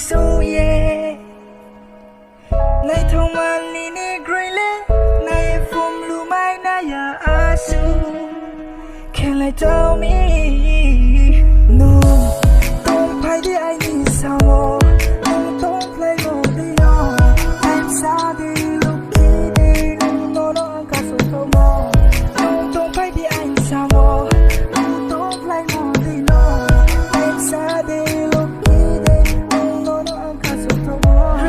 so yeah. Nay thông man ni ni grele, nay from blue mai na ya asu. Can I tell me no? Don't play the I need some more. No, don't play more the young. I'm sorry, look it. No, I'm got so more. No, don't play the I need some more. No, don't play more the young. I'm sorry, look it. No, I'm got so more.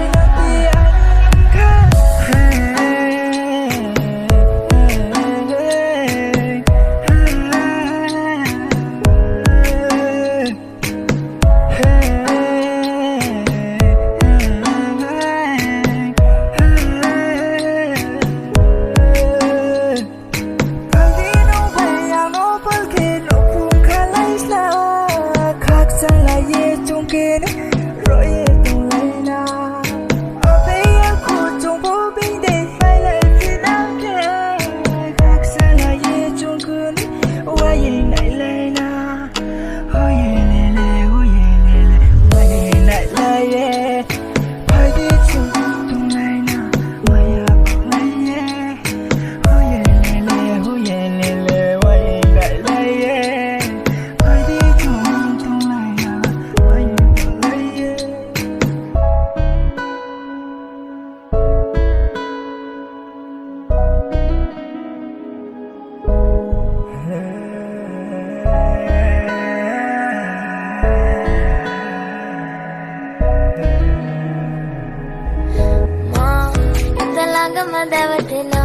Devatina,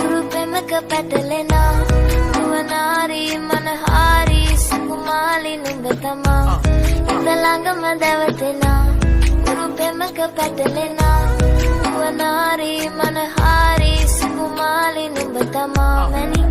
Urupemaka Patalena, Uvanari, Manahari, Sukumali, Numbatama, Indalangama Devatina, Urupemaka Patalena, Uvanari, Manahari, Sukumali, Numbatama, many